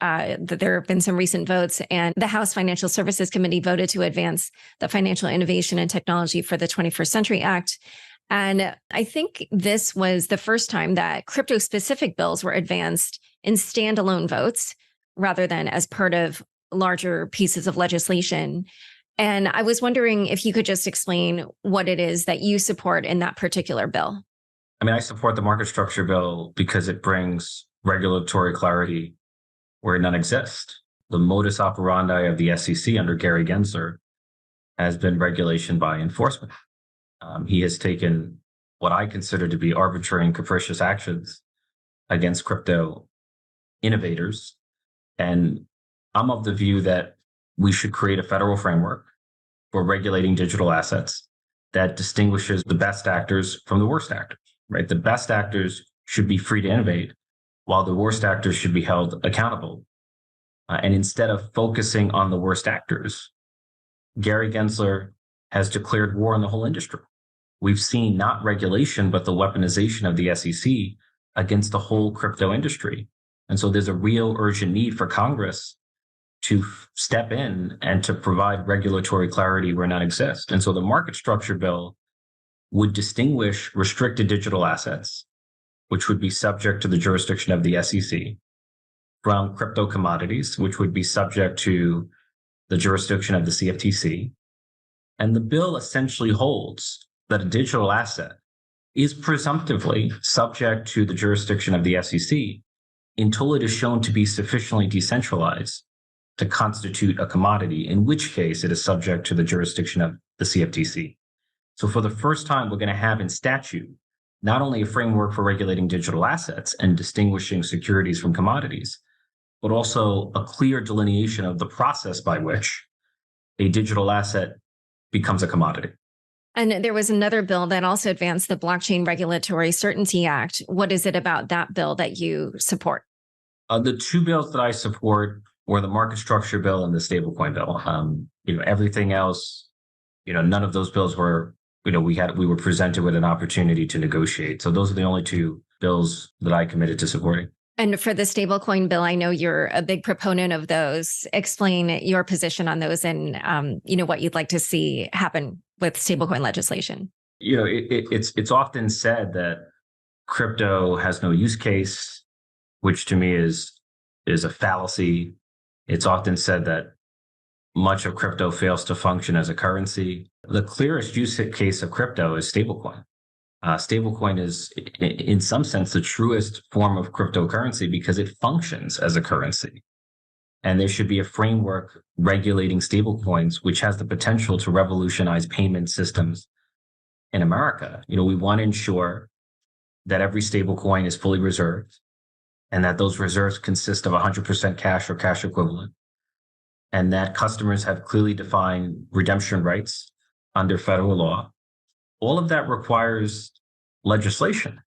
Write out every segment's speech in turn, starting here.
that there have been some recent votes, and the House Financial Services Committee voted to advance the Financial Innovation and Technology for the 21st Century Act. And I think this was the first time that crypto-specific bills were advanced in standalone votes rather than as part of larger pieces of legislation. And I was wondering if you could just explain what it is that you support in that particular bill. I mean, I support the market structure bill because it brings regulatory clarity where none exists. The modus operandi of the SEC under Gary Gensler has been regulation by enforcement. He has taken what I consider to be arbitrary and capricious actions against crypto innovators. And I'm of the view that we should create a federal framework for regulating digital assets that distinguishes the best actors from the worst actors, right? The best actors should be free to innovate, while the worst actors should be held accountable. And instead of focusing on the worst actors, Gary Gensler has declared war on the whole industry. We've seen not regulation, but the weaponization of the SEC against the whole crypto industry. And so there's a real urgent need for Congress to step in and to provide regulatory clarity where none exists. And so the market structure bill would distinguish restricted digital assets, which would be subject to the jurisdiction of the SEC, from crypto commodities, which would be subject to the jurisdiction of the CFTC. And the bill essentially holds that a digital asset is presumptively subject to the jurisdiction of the SEC until it is shown to be sufficiently decentralized to constitute a commodity, in which case it is subject to the jurisdiction of the CFTC. So for the first time, we're going to have in statute not only a framework for regulating digital assets and distinguishing securities from commodities, but also a clear delineation of the process by which a digital asset becomes a commodity. And there was another bill that also advanced the Blockchain Regulatory Certainty Act. What is it about that bill that you support? The two bills that I support were the market structure bill and the stablecoin bill. Everything else, none of those bills were, we were presented with an opportunity to negotiate. So those are the only two bills that I committed to supporting. And for the stablecoin bill, I know you're a big proponent of those. Explain your position on those and, what you'd like to see happen with stablecoin legislation. It's often said that crypto has no use case, which to me is a fallacy. It's often said that much of crypto fails to function as a currency. The clearest use case of crypto is stablecoin. Stablecoin is, in some sense, the truest form of cryptocurrency because it functions as a currency. And there should be a framework regulating stablecoins, which has the potential to revolutionize payment systems in America. We want to ensure that every stablecoin is fully reserved and that those reserves consist of 100% cash or cash equivalent, and that customers have clearly defined redemption rights under federal law. All of that requires legislation.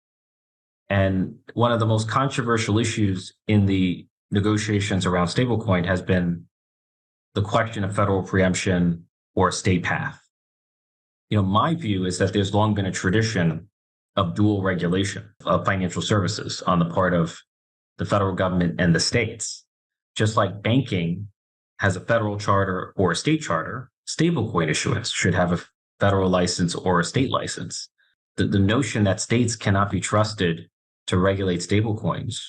And one of the most controversial issues in the negotiations around stablecoin has been the question of federal preemption or state path. My view is that there's long been a tradition of dual regulation of financial services on the part of the federal government and the states. Just like banking has a federal charter or a state charter, stablecoin issuance should have a federal license or a state license. The notion that states cannot be trusted to regulate stablecoins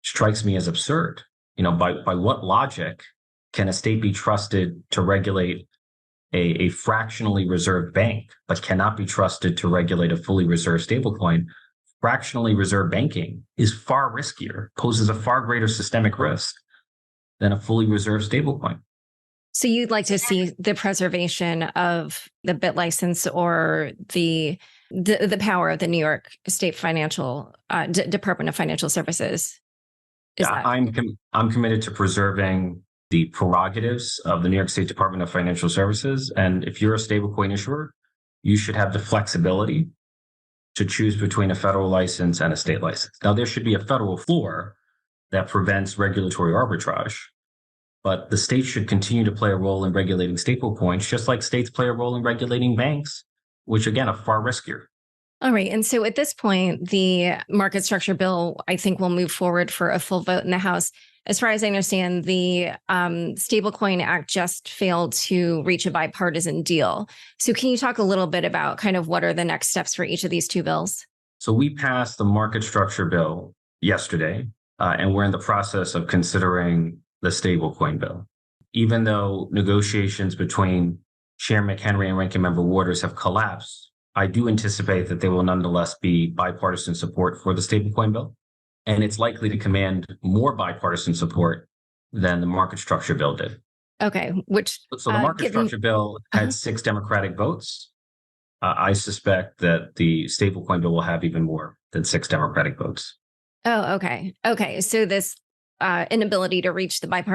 strikes me as absurd. By what logic can a state be trusted to regulate a fractionally reserved bank, but cannot be trusted to regulate a fully reserved stablecoin? Fractionally reserved banking is far riskier, poses a far greater systemic risk than a fully reserved stablecoin. So you'd like to see the preservation of the BIT license or the power of the New York State Financial Department of Financial Services? I'm committed to preserving the prerogatives of the New York State Department of Financial Services. And if you're a stablecoin issuer, you should have the flexibility to choose between a federal license and a state license. Now, there should be a federal floor that prevents regulatory arbitrage, but the state should continue to play a role in regulating stablecoins, just like states play a role in regulating banks, which again are far riskier. All right. And so at this point, the market structure bill, I think, will move forward for a full vote in the House. as far as I understand, the Stablecoin Act just failed to reach a bipartisan deal. So can you talk a little bit about kind of what are the next steps for each of these two bills? So we passed the market structure bill yesterday, and we're in the process of considering the stablecoin bill. Even though negotiations between Chair McHenry and Ranking Member Waters have collapsed, I do anticipate that there will nonetheless be bipartisan support for the stablecoin bill, and it's likely to command more bipartisan support than the market structure bill did. Okay, which So the market structure bill had 6 Democratic votes. I suspect that the stablecoin bill will have even more than 6 Democratic votes. Oh, okay. Okay. So this inability to reach the bipartisan